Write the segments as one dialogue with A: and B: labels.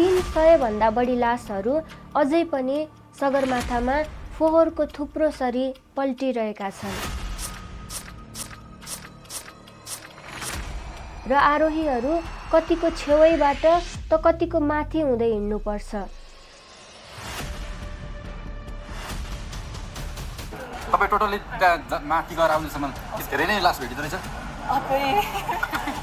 A: 300 भन्दा बढी लासहरू अझै पनि सगरमाथामा फोहोरको थुप्रो सरी पल्टिरहेका छन् र आरोहीहरू कतिको छेउैबाट त कतिको माथि हुँदै हिँड्नुपर्छ।
B: तपाईँ टोटली माथि गएर आउनेसम्म धेरै नै लास भेटिँदो रहेछ।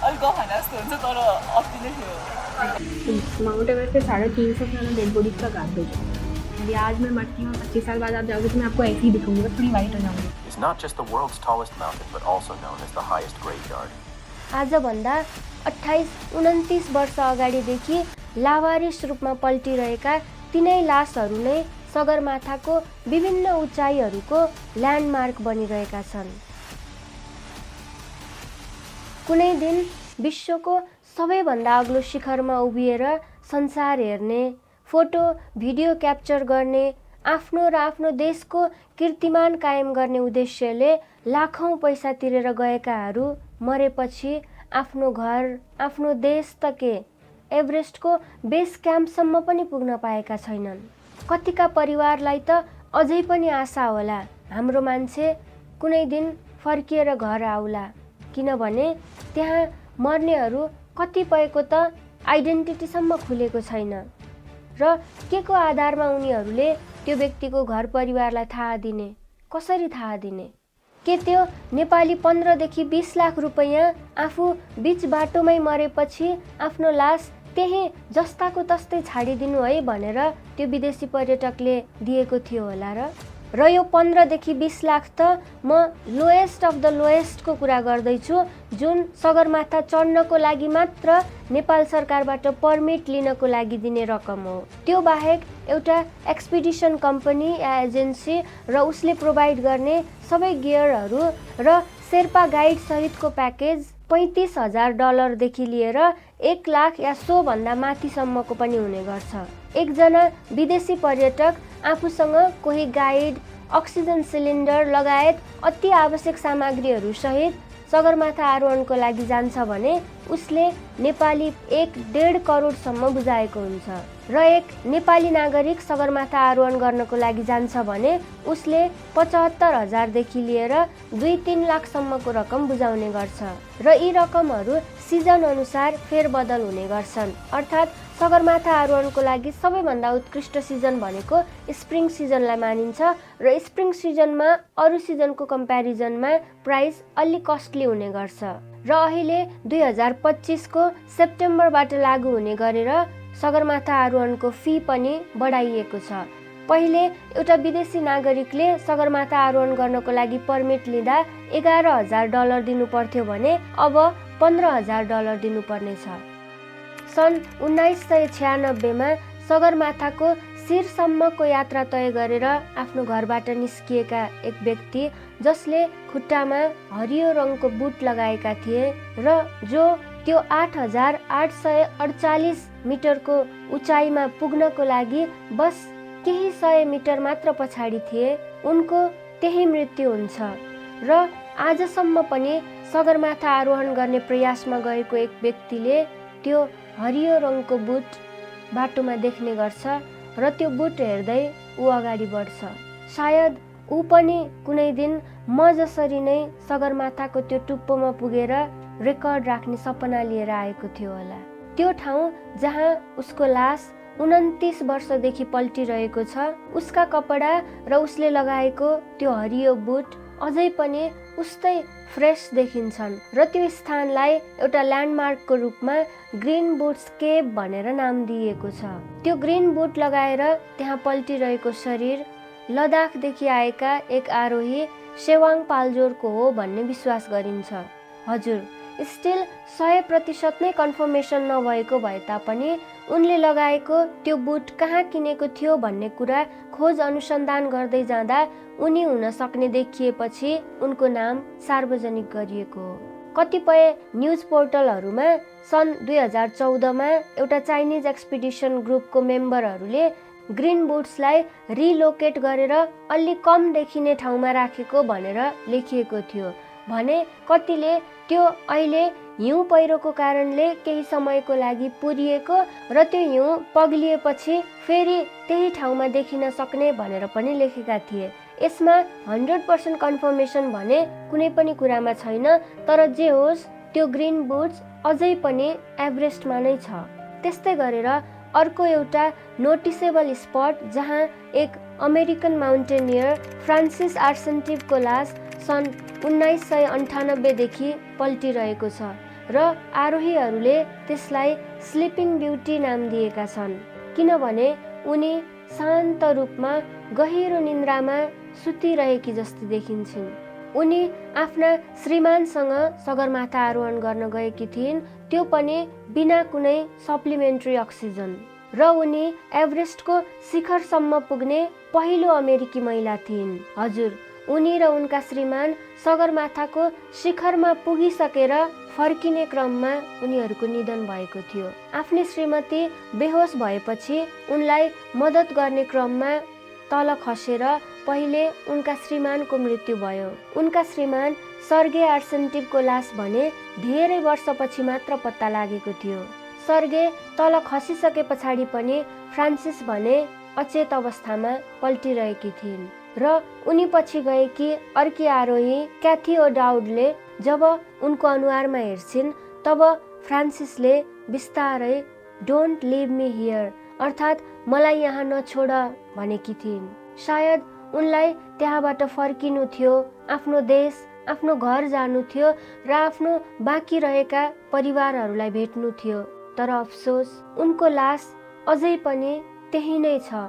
C: अलिक गहना जस्तो हुन्छ तर अति नै थियो।
D: माउंट एवरेस्ट पे 350 साल डेड बॉडीज का गार्बेज है। यदि आज मैं मरती हूँ 25 साल बाद आप जाओगे तो मैं आपको ऐसे ही दिखूंगी, बस थोड़ी वाइट हो जाऊंगी।
E: It's not just the world's tallest mountain, but also known as the highest graveyard.
A: आजभन्दा 28-29 वर्ष अगाडिदेखि लावारिस रूपमा पल्टिरहेका तिनै लासहरू नै सगरमाथाको विभिन्न उचाइहरूको ल्यान्डमार्क बनिरहेका छन्। कुनै दिन विश्वको सबैभन्दा अग्लो शिखरमा उभिएर संसार हेर्ने, फोटो भिडियो क्याप्चर गर्ने, आफ्नो र आफ्नो देशको कीर्तिमान कायम गर्ने उद्देश्यले लाखौं पैसा तिरेर गएकाहरू मरेपछि आफ्नो घर, आफ्नो देश त के एभरेस्टको बेस क्याम्पसम्म पनि पुग्न पाएका छैनन्। कतिका परिवारलाई त अझै पनि आशा होला हाम्रो मान्छे कुनै दिन फर्किएर घर आउला, किनभने त्यहाँ मर्नेहरू कतिपयको त आइडेन्टिटीसम्म खुलेको छैन र के को आधारमा उनीहरूले त्यो व्यक्तिको घर परिवारलाई थाहा दिने, कसरी थाहा दिने? के त्यो नेपाली 15 देखि 20 लाख रुपैयाँ आफू बीच बाटोमै मरेपछि आफ्नो लास त्यही जस्ताको तस्तै छाडिदिनु है भनेर त्यो विदेशी पर्यटकले दिएको थियो होला र यो 15 देखि 20 लाख त म लोएस्ट अफ द लोएस्टको कुरा गर्दैछु, जुन सगरमाथा चढ्नको लागि मात्र नेपाल सरकारबाट पर्मिट लिनको लागि दिने रकम हो। त्यो बाहेक एउटा एक्सपिडिसन कम्पनी या एजेन्सी र उसले प्रोभाइड गर्ने सबै गियरहरू र शेर्पा गाइड सहितको प्याकेज $35,000 देखि लिएर 1 लाख या सो भन्दा माथिसम्मको पनि हुने गर्छ। एकजना विदेशी पर्यटक आफूसँग कोही गाइड, अक्सिजन सिलिन्डर लगायत अति आवश्यक सामग्रीहरू सहित सगरमाथा आरोहणको लागि जान्छ भने उसले नेपाली 1.5 करोडसम्म बुझाएको हुन्छ र एक नेपाली नागरिक सगरमाथा आरोहण गर्नको लागि जान्छ भने उसले 75,000 देखि लिएर 2-3 लाखसम्मको रकम बुझाउने गर्छ र यी रकमहरू सिजन अनुसार फेरबदल हुने गर्छन्। अर्थात् सगरमाथा आरोहणको लागि सबैभन्दा उत्कृष्ट सिजन भनेको स्प्रिङ सिजनलाई मानिन्छ र स्प्रिङ सिजनमा अरू सिजनको कम्प्यारिजनमा प्राइस अलि कस्टली हुने गर्छ र अहिले 2025 को सेप्टेम्बरबाट लागू हुने गरेर सगरमाथा आरोहणको फी पनि बढाइएको छ। पहिले एउटा विदेशी नागरिकले सगरमाथा आरोहण गर्नको लागि पर्मिट लिँदा $11,000 दिनु पर्थ्यो भने अब $15,000 दिनुपर्नेछ। सन् 1996 मा सगरमाथाको शिरसम्मको यात्रा तय गरेर आफ्नो घरबाट निस्किएका एक व्यक्ति जसले खुट्टामा हरियो रङको बुट लगाएका थिए र जो त्यो 8,848 मिटरको उचाइमा पुग्नको लागि बस केही 100 मिटर मात्र पछाडि थिए, उनको त्यही मृत्यु हुन्छ र आजसम्म पनि सगरमाथा आरोहण गर्ने प्रयासमा गएको एक व्यक्तिले त्यो हरियो रङको बुट बाटोमा देख्ने गर्छ र त्यो बुट हेर्दै ऊ अगाडि बढ्छ। सायद ऊ पनि कुनै दिन म जसरी नै सगरमाथाको त्यो टुप्पोमा पुगेर रेकर्ड राख्ने सपना लिएर आएको थियो होला। त्यो ठाउँ जहाँ उसको लास 29 वर्षदेखि पल्टिरहेको छ, उसका कपडा र उसले लगाएको त्यो हरियो बुट अझै पनि उस्तै फ्रेस देखिन्छन् र त्यो स्थानलाई एउटा ल्यान्डमार्कको रूपमा ग्रीन बुट्स केभ भनेर नाम दिइएको छ। त्यो ग्रीन बुट लगाएर त्यहाँ पल्टिरहेको शरीर लद्दाखदेखि आएका एक आरोही सेवाङ पाल्जोरको हो भन्ने विश्वास गरिन्छ। हजुर, स्टिल 100% नै कन्फर्मेसन नभएको भए तापनि उनले लगाएको त्यो बुट कहाँ किनेको थियो भन्ने कुरा खोज अनुसन्धान गर्दै जाँदा उनी हुन सक्ने देखिएपछि उनको नाम सार्वजनिक गरिएको हो। कतिपय न्युज पोर्टलहरूमा सन् 2014 मा एउटा चाइनिज एक्सपिडिसन ग्रुपको मेम्बरहरूले ग्रीन बुट्सलाई रिलोकेट गरेर अलि कम देखिने ठाउँमा राखेको भनेर लेखिएको थियो भने कतिले त्यो अहिले हिउँ पहिरोको कारणले केही समयको लागि पुरिएको र त्यो हिउँ पग्लिएपछि फेरि त्यही ठाउँमा देखिन सक्ने भनेर पनि लेखेका थिए। यसमा 100% कन्फर्मेसन भने कुनै पनि कुरामा छैन, तर जे होस् त्यो ग्रिन बुट्स अझै पनि एभरेस्टमा नै छ। त्यस्तै गरेर अर्को एउटा नोटिसेबल स्पट जहाँ एक अमेरिकन माउन्टेनियर फ्रान्सिस आर्सेन्टिभको लास सन् 1998 देखि पल्टिरहेको छ र आरोहीहरूले त्यसलाई स्लिपिङ ब्युटी नाम दिएका छन्, किनभने उनी शान्त रूपमा गहिरो निन्द्रामा सुतिरहेकी जस्तै देखिन्छन्। उनी आफ्ना श्रीमानसँग सगरमाथा आरोहण गर्न गएकी थिइन्, त्यो पनि बिना कुनै सप्लिमेन्ट्री अक्सिजन, र उनी एभरेस्टको शिखरसम्म पुग्ने पहिलो अमेरिकी महिला थिइन्। हजुर, उनी र उनका श्रीमान सगरमाथाको शिखरमा पुगिसकेर फर्किने क्रममा उनीहरूको निधन भएको थियो। आफ्नी श्रीमती बेहोस भएपछि उनलाई मद्दत गर्ने क्रममा तल खसेर पहिले उनका श्रीमानको मृत्यु भयो। उनका श्रीमान सर्गे आर्सेन्टिभको लास भने धेरै वर्षपछि मात्र पत्ता लागेको थियो। सर्गे तल खसिसके पछाडि पनि फ्रान्सिस भने अचेत अवस्थामा पल्टिरहेकी थिइन् र उनी पछि गएकी अर्की आरोही क्याथी ओडाउडले जब उनको अनुहारमा हेर्छिन् तब फ्रान्सिसले बिस्तारै डोन्ट लिभ मी हियर अर्थात् मलाई यहाँ नछोड भनेकी थिइन्। सायद उनलाई त्यहाँबाट फर्किनु थियो, आफ्नो देश, आफ्नो घर जानु थियो र आफ्नो बाँकी रहेका परिवारहरूलाई भेट्नु थियो, तर अफसोस उनको लास अझै पनि त्यही नै छ।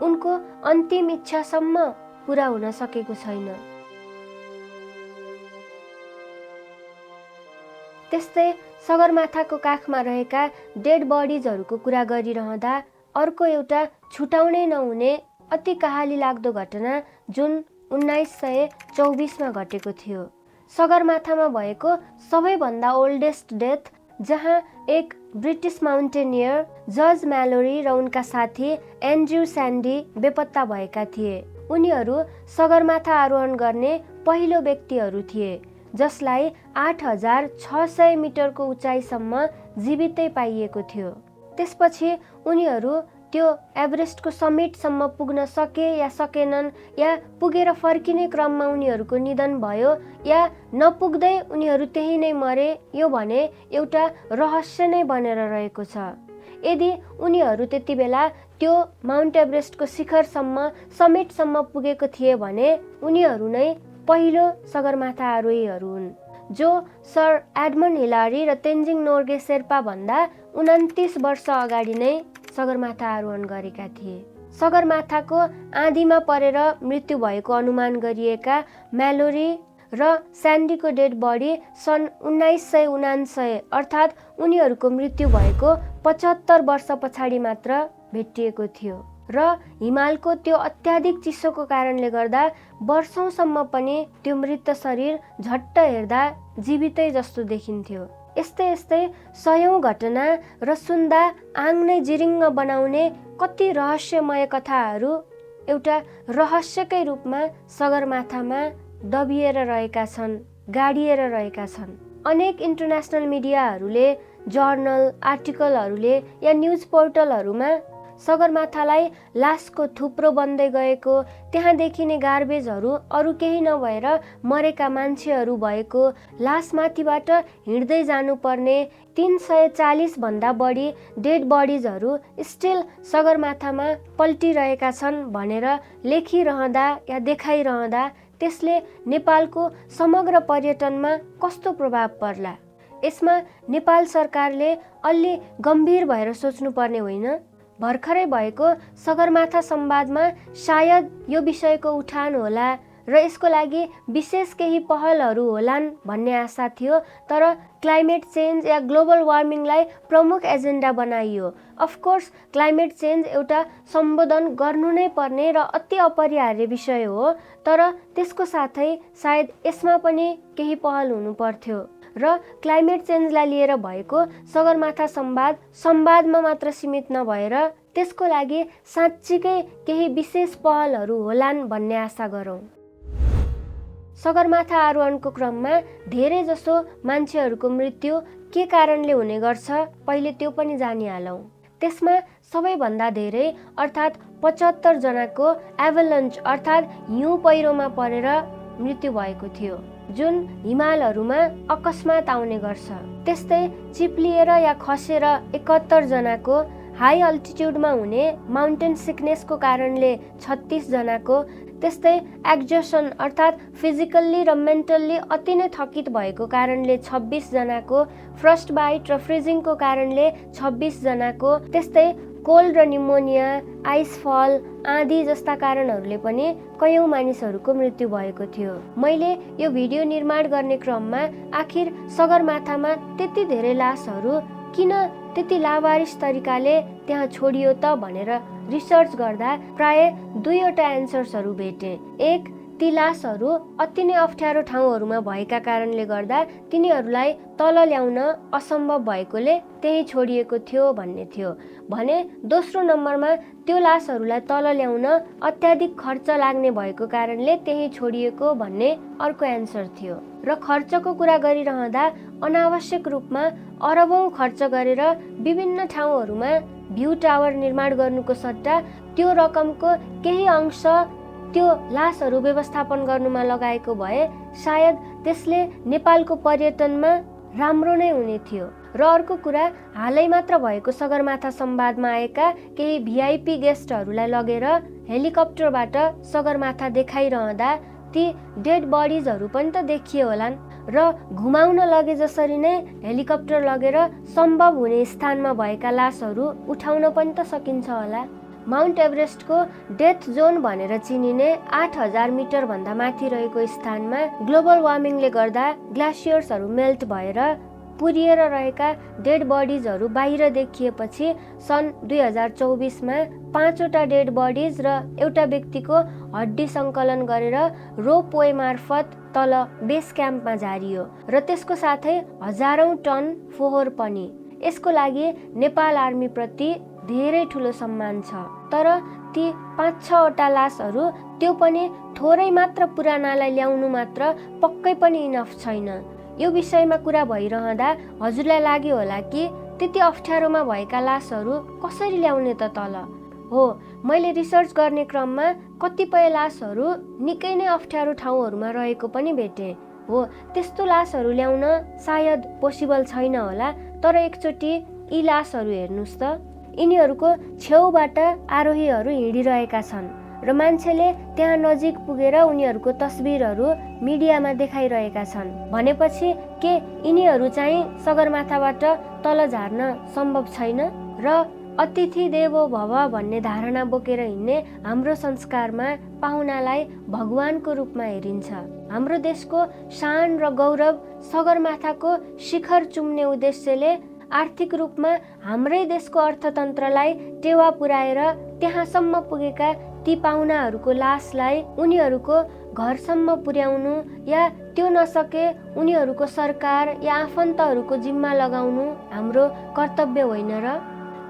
A: उनको अन्तिम इच्छासम्म पूरा हुन सकेको छैन। त्यस्तै सगरमाथाको काखमा रहेका डेड बडिजहरूको कुरा गरिरहँदा अर्को एउटा छुटाउनै नहुने अति कहाली लाग्दो घटना जुन 1924 घटेको थियो। सगरमाथामा भएको सबैभन्दा ओल्डेस्ट डेथ, जहाँ एक ब्रिटिस माउन्टेनियर जर्ज म्यालोरी र उनका साथी एन्ड्रयू स्यान्डी बेपत्ता भएका थिए। उनीहरू सगरमाथा आरोहण गर्ने पहिलो व्यक्तिहरू थिए जसलाई 8600 मिटरको उचाइसम्म जीवितै पाइएको थियो। त्यसपछि उनीहरू त्यो एभरेस्टको समिटसम्म पुग्न सके या सकेनन्, या पुगेर फर्किने क्रममा उनीहरूको निधन भयो या नपुग्दै उनीहरू त्यही नै मरे, यो भने एउटा रहस्य नै बनेर रहेको छ। यदि उनीहरू त्यति बेला त्यो माउन्ट एभरेस्टको शिखरसम्म समिटसम्म पुगेको थिए भने उनीहरू नै पहिलो सगरमाथा आरोहीहरू हुन्, जो सर एडमन्ड हिलारी र तेन्जिङ नोर्गे शेर्पा भन्दा 29 वर्ष अगाडि नै सगरमाथा आरोहण गरेका थिए। सगरमाथाको आँधीमा परेर मृत्यु भएको अनुमान गरिएका म्यालोरी र स्यान्डीको डेड बडी सन् 1979 अर्थात् उनीहरूको मृत्यु भएको 75 वर्ष पछाडि मात्र भेटिएको थियो र हिमालको त्यो अत्याधिक चिसोको कारणले गर्दा वर्षौंसम्म पनि त्यो मृत शरीर झट्ट हेर्दा जीवितै जस्तो देखिन्थ्यो। यस्तै यस्तै सयौं घटना र सुन्दा आङ नै जिरिङ्ग बनाउने कति रहस्यमय कथाहरू एउटा रहस्यकै रूपमा सगरमाथामा दबिएर रहेका छन्, गाडिएर रहेका छन्। अनेक इन्टरनेसनल मिडियाहरूले, जर्नल, आर्टिकलहरूले या न्युज पोर्टलहरूमा सगरमाथालाई लासको थुप्रो बन्दै गएको, त्यहाँ देखिने गार्बेजहरू अरू केही नभएर मरेका मान्छेहरू भएको, लासमाथिबाट हिँड्दै जानुपर्ने 340 भन्दा बढी डेड बडिजहरू स्टिल सगरमाथामा पल्टिरहेका छन् भनेर लेखिरहँदा या देखाइरहँदा त्यसले नेपालको समग्र पर्यटनमा कस्तो प्रभाव पर्ला? यसमा नेपाल सरकारले अलि गम्भीर भएर सोच्नुपर्ने होइन? भर्खरै भएको सगरमाथा संवादमा सायद यो विषयको उठान होला र यसको लागि विशेष केही पहलहरू होलान् भन्ने आशा थियो, तर क्लाइमेट चेन्ज या ग्लोबल वार्मिङलाई प्रमुख एजेन्डा बनाइयो। अफकोर्स क्लाइमेट चेन्ज एउटा सम्बोधन गर्नु नै पर्ने र अति अपरिहार्य विषय हो, तर त्यसको साथै सायद यसमा पनि केही पहल हुनु पर्थ्यो र क्लाइमेट चेन्जलाई लिएर भएको सगरमाथा संवादमा मात्र सीमित नभएर त्यसको लागि साँच्चीकै केही विशेष पहलहरू होलान् भन्ने आशा गरौँ। सगरमाथा आरोहणको क्रममा धेरै जसो मान्छेहरूको मृत्यु के कारणले हुने गर्छ पहिले त्यो पनि जानिहालौँ। त्यसमा सबैभन्दा धेरै अर्थात् 75 जनाको एभलन्च अर्थात् हिउँ पहिरोमा परेर मृत्यु भएको थियो, जुन हिमालहरूमा अकस्मात आउने गर्छ। त्यस्तै चिप्लिएर या खसेर 71 जनाको, हाई अल्टिट्युडमा हुने माउन्टेन सिकनेसको कारणले 36 जनाको, त्यस्तै एक्जर्सन अर्थात् फिजिकल्ली र मेन्टल्ली अति नै थकित भएको कारणले 26 जनाको, फ्रस्ट बाइट र फ्रिजिङको कारणले 26 जनाको, त्यस्तै कोल्ड र निमोनिया, आइसफल, आँधी जस्ता कारणहरूले पनि कयौँ मानिसहरूको मृत्यु भएको थियो। मैले यो भिडियो निर्माण गर्ने क्रममा आखिर सगरमाथामा त्यति धेरै लासहरू किन त्यति लावारिस तरिकाले त्यहाँ छोडियो त भनेर रिसर्च गर्दा प्राय 2वटा एन्सर्सहरू भेटेँ। एक, ती लासहरू अति नै अप्ठ्यारो ठाउँहरूमा भएका कारणले गर्दा तिनीहरूलाई तल ल्याउन असम्भव भएकोले त्यही छोडिएको थियो भन्ने थियो भने दोस्रो नम्बरमा त्यो लासहरूलाई तल ल्याउन अत्याधिक खर्च लाग्ने भएको कारणले त्यही छोडिएको भन्ने अर्को एन्सर थियो। र खर्चको कुरा गरिरहँदा अनावश्यक रूपमा अरबौं खर्च गरेर विभिन्न ठाउँहरूमा भ्यू टावर निर्माण गर्नुको सट्टा त्यो रकमको केही अंश त्यो लासहरू व्यवस्थापन गर्नुमा लगाएको भए सायद त्यसले नेपालको पर्यटनमा राम्रो नै हुने थियो। र अर्को कुरा, हालै मात्र भएको सगरमाथा संवादमा आएका केही भिआइपी गेस्टहरूलाई लगेर हेलिकप्टरबाट सगरमाथा देखाइरहँदा ती डेड बडिजहरू पनि त देखिए होलान् र घुमाउन लगे जसरी नै हेलिकप्टर लगेर सम्भव हुने स्थानमा भएका लासहरू उठाउन पनि त सकिन्छ होला। माउन्ट एभरेस्टको डेथ जोन भनेर चिनिने 8000 मिटर भन्दा माथि रहेको स्थानमा ग्लोबल वार्मिङले गर्दा ग्लासियर्सहरू मेल्ट भएर पुरिएर रहेका डेड बडिजहरू बाहिर देखिएपछि सन् 2024मा 5वटा डेड बडिज र एउटा व्यक्तिको हड्डी सङ्कलन गरेर रोपवे मार्फत तल बेस क्याम्पमा झारियो र त्यसको साथै हजारौं टन फोहोर पनि। यसको लागि नेपाल आर्मीप्रति धेरै ठुलो सम्मान छ। तर ती 5-6वटा लासहरू त्यो पनि थोरै मात्र पुरानालाई ल्याउनु मात्र पक्कै पनि इनफ छैन। यो विषयमा कुरा भइरहँदा हजुरलाई लाग्यो होला कि त्यति अप्ठ्यारोमा भएका लासहरू कसरी ल्याउने त तल? हो, मैले रिसर्च गर्ने क्रममा कतिपय लासहरू निकै नै अप्ठ्यारो ठाउँहरूमा रहेको पनि भेटेँ। हो, त्यस्तो लासहरू ल्याउन सायद पोसिबल छैन होला, तर एकचोटि यी लासहरू हेर्नुहोस् त। यिनीहरूको छेउबाट आरोहीहरू हिँडिरहेका छन् र मान्छेले त्यहाँ नजिक पुगेर उनीहरूको तस्बिरहरू मिडियामा देखाइरहेका छन् भनेपछि के यिनीहरू चाहिँ सगरमाथाबाट तल झार्न सम्भव छैन? र अतिथि देवो भव भन्ने धारणा बोकेर हिँड्ने हाम्रो संस्कारमा पाहुनालाई भगवानको रूपमा हेरिन्छ। हाम्रो देशको शान र गौरव सगरमाथाको शिखर चुम्ने उद्देश्यले आर्थिक रूपमा हाम्रै देशको अर्थतन्त्रलाई टेवा पुर्याएर त्यहाँसम्म पुगेका ती पाहुनाहरूको लासलाई उनीहरूको घरसम्म पुर्याउनु या त्यो नसके उनीहरूको सरकार या आफन्तहरूको जिम्मा लगाउनु हाम्रो कर्तव्य होइन र?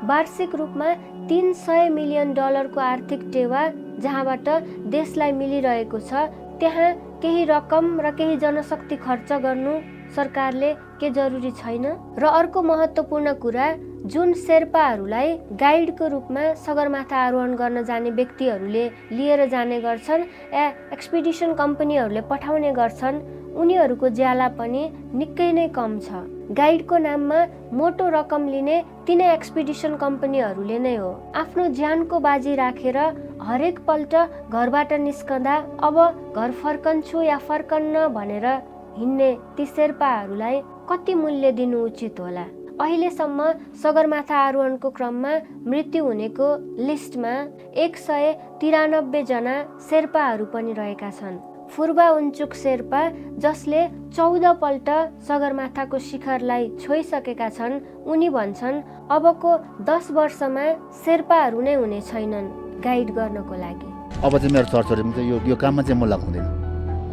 A: वार्षिक रूपमा 300 मिलियन डलरको आर्थिक टेवा जहाँबाट देशलाई मिलिरहेको छ त्यहाँ केही रकम र केही जनशक्ति खर्च गर्नु सरकारले के जरुरी छैन? र अर्को महत्त्वपूर्ण कुरा, जुन शेर्पाहरूलाई गाइडको रूपमा सगरमाथा आरोहण गर्न जाने व्यक्तिहरूले लिएर जाने गर्छन् या एक्सपिडिसन कम्पनीहरूले पठाउने गर्छन्, उनीहरूको ज्याला पनि निकै नै कम छ। गाइडको नाममा मोटो रकम लिने तिनै एक्सपिडिसन कम्पनीहरूले नै हो। आफ्नो ज्यानको बाजी राखेर हरेक पल्ट घरबाट निस्कँदा अब घर फर्कन्छु या फर्कन्न भनेर हिँड्ने ती शेर्पाहरूलाई कति मूल्य दिनु उचित होला? अहिलेसम्म सगरमाथा आरोहणको क्रममा मृत्यु हुनेको लिस्टमा 193 जना शेर्पाहरू पनि रहेका छन्। फुर्बा उन्चुक शेर्पा जसले 14 पल्ट सगरमाथाको शिखरलाई छोइसकेका छन्, उनी भन्छन् अबको 10 वर्षमा शेर्पाहरू नै हुने छैनन् गाइड गर्नको लागि।
F: अब चाहिँ मेरो छोरछोरीमा चाहिँ यो काममा चाहिँ म लगाउँदैन।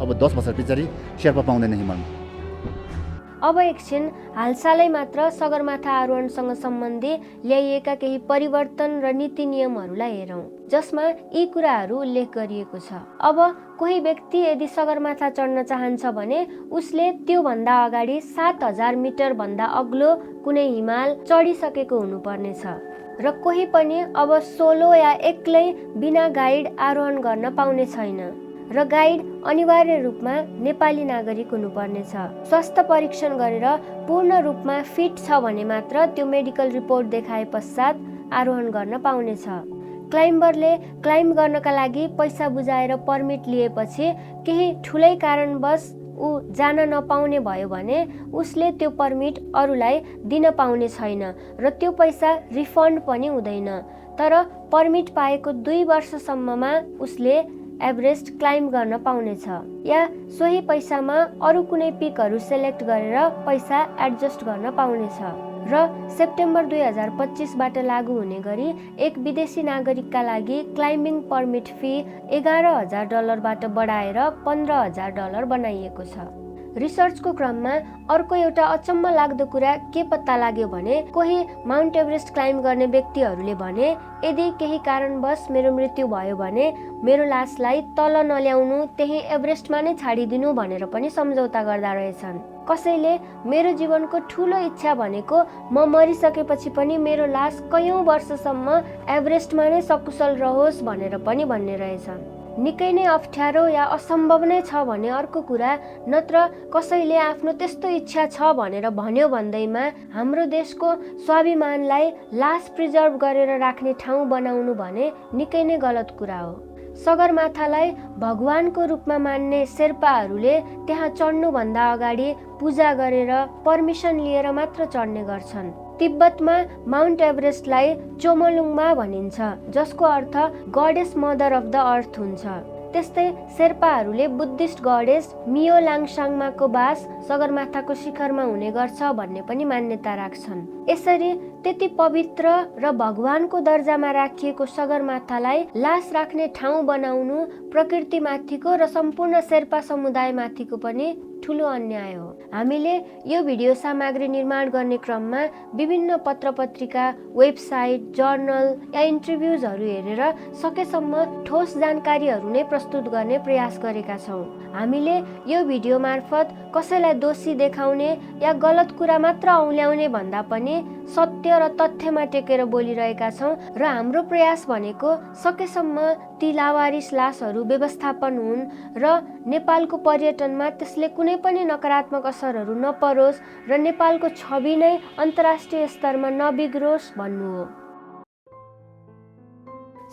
F: अब 10 वर्ष पछाडि शेर्पा पाउँदैन हिमालमा।
A: अब एकछिन हालसालै मात्र सगरमाथा आरोहणसँग सम्बन्धी ल्याइएका केही परिवर्तन र नीति नियमहरूलाई हेरौँ, जसमा यी कुराहरू उल्लेख गरिएको छ। अब कोही व्यक्ति यदि सगरमाथा चढ्न चाहन्छ भने उसले त्योभन्दा अगाडि 7000 मिटर भन्दा अग्लो कुनै हिमाल चढिसकेको हुनुपर्नेछ र कोही पनि अब सोलो या एक्लै बिना गाइड आरोहण गर्न पाउने छैन र गाइड अनिवार्य रूपमा नेपाली नागरिक हुनुपर्नेछ। स्वास्थ्य परीक्षण गरेर पूर्ण रूपमा फिट छ भने मात्र त्यो मेडिकल रिपोर्ट देखाए पश्चात आरोहण गर्न पाउनेछ। क्लाइम्बरले क्लाइम्ब गर्नका लागि पैसा बुझाएर पर्मिट लिएपछि केही ठुलै कारणवश ऊ जान नपाउने भयो भने उसले त्यो पर्मिट अरूलाई दिन पाउने छैन र त्यो पैसा रिफन्ड पनि हुँदैन। तर पर्मिट पाएको 2 वर्षसम्ममा उसले एभरेस्ट क्लाइम्ब गर्न पाउनेछ या सोही पैसामा अरू कुनै पिकहरू सेलेक्ट गरेर पैसा एडजस्ट गर्न पाउनेछ र सेप्टेम्बर 2025 बाट लागू हुने गरी एक विदेशी नागरिकका लागि क्लाइम्बिङ पर्मिट फी $11,000 बाट बढाएर $15,000 बनाइएको छ। रिसर्चको क्रममा अर्को एउटा अचम्म लाग्दो कुरा के पत्ता लाग्यो भने कोही माउन्ट एभरेस्ट क्लाइम्ब गर्ने व्यक्तिहरूले भने यदि केही कारणवश मेरो मृत्यु भयो भने मेरो लासलाई तल नल्याउनु, त्यही एभरेस्टमा नै छाडिदिनु भनेर पनि सम्झौता गर्दा रहेछन्। कसैले मेरो जीवनको ठुलो इच्छा भनेको म मरिसकेपछि पनि मेरो लास कयौं वर्षसम्म एभरेस्टमा नै सकुशल रहोस् भनेर पनि भन्ने रहेछन्। निकै नै अप्ठ्यारो या असम्भव नै छ भने अर्को कुरा, नत्र कसैले आफ्नो त्यस्तो इच्छा छ भनेर भन्यो भन्दैमा हाम्रो देशको स्वाभिमानलाई लास प्रिजर्भ गरेर राख्ने ठाउँ बनाउनु भने निकै नै गलत कुरा हो। सगरमाथालाई भगवानको रूपमा मान्ने शेर्पाहरूले त्यहाँ चढ्नुभन्दा अगाडि पूजा गरेर पर्मिसन लिएर मात्र चढ्ने गर्छन्। तिब्बतमा माउन्ट एभरेस्टलाई चोमोलुङमा भनिन्छ, जसको अर्थ goddess mother of the earth हुन्छ। त्यस्तै शेर्पाहरूले बुद्धिस्ट गडेस मियो लाङसाङमाको बास सगरमाथाको शिखरमा हुने गर्छ भन्ने पनि मान्यता राख्छन्। यसरी त्यति पवित्र र भगवानको दर्जामा राखिएको सगरमाथालाई लास राख्ने ठाउँ बनाउनु प्रकृतिमाथिको र सम्पूर्ण शेर्पा समुदायमाथिको पनि ठुलो अन्याय हो। हामीले यो भिडियो सामग्री निर्माण गर्ने क्रममा विभिन्न पत्रपत्रिका, वेबसाइट, जर्नल या इन्टरभ्युजहरू हेरेर सकेसम्म ठोस जानकारीहरू नै प्रस्तुत गर्ने प्रयास गरेका छौँ। हामीले यो भिडियो मार्फत कसैलाई दोषी देखाउने या गलत कुरा मात्र औल्याउने भन्दा पनि सत्य र तथ्यमा टेकेर बोलिरहेका छौँ र हाम्रो प्रयास भनेको सकेसम्म ती लावारिस लासहरू व्यवस्थापन हुन् र नेपालको पर्यटनमा त्यसले कुनै पनि नकारात्मक असरहरू नपरोस् र नेपालको छवि नै अन्तर्राष्ट्रिय स्तरमा नबिग्रोस् भन्नु हो।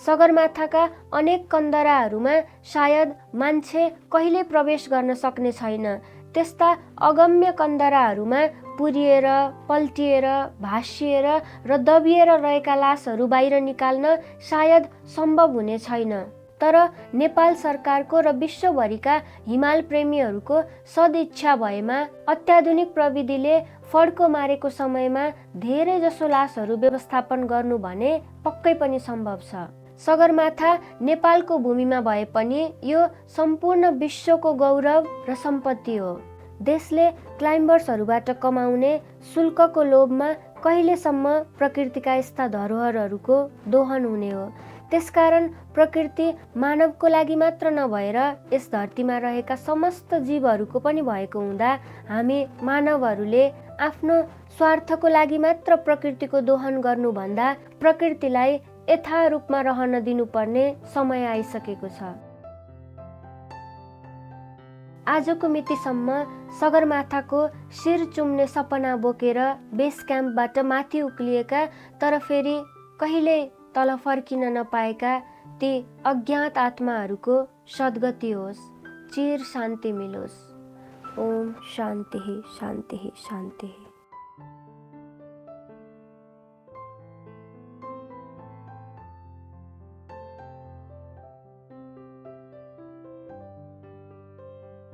A: सगरमाथाका अनेक कन्दराहरूमा सायद मान्छे कहिले प्रवेश गर्न सक्ने छैन। त्यस्ता अगम्य कन्दराहरूमा पुरिएर, पल्टिएर, भासिएर र दबिएर रहेका लासहरू बाहिर निकाल्न सायद सम्भव हुने छैन। तर नेपाल सरकारको र विश्वभरिका हिमाल प्रेमीहरूको सदिच्छा भएमा अत्याधुनिक प्रविधिले फड्को मारेको समयमा धेरै जसो लासहरू व्यवस्थापन गर्नु भने पक्कै पनि सम्भव छ। सगरमाथा नेपालको भूमिमा भए पनि यो सम्पूर्ण विश्वको गौरव र सम्पत्ति हो। देशले क्लाइम्बर्सहरूबाट कमाउने शुल्कको लोभमा कहिलेसम्म प्रकृतिका यस्ता धरोहरहरूको दोहन हुने हो। त्यसकारण प्रकृति मानवको लागि मात्र नभएर यस धरतीमा रहेका समस्त जीवहरूको पनि भएको हुँदा हामी मानवहरूले आफ्नो स्वार्थको लागि मात्र प्रकृतिको दोहन गर्नुभन्दा प्रकृतिलाई यथारूपमा रहन दिनुपर्ने समय आइसकेको छ। आजको मितिसम्म सगरमाथाको शिर चुम्ने सपना बोकेर बेस क्याम्पबाट माथि उक्लिएका तर फेरि कहिल्यै तल फर्किन नपाएका ती अज्ञात आत्माहरूको सद्गति होस्, चिर शान्ति मिलोस्। ओम शान्ति शान्ति शान्ति।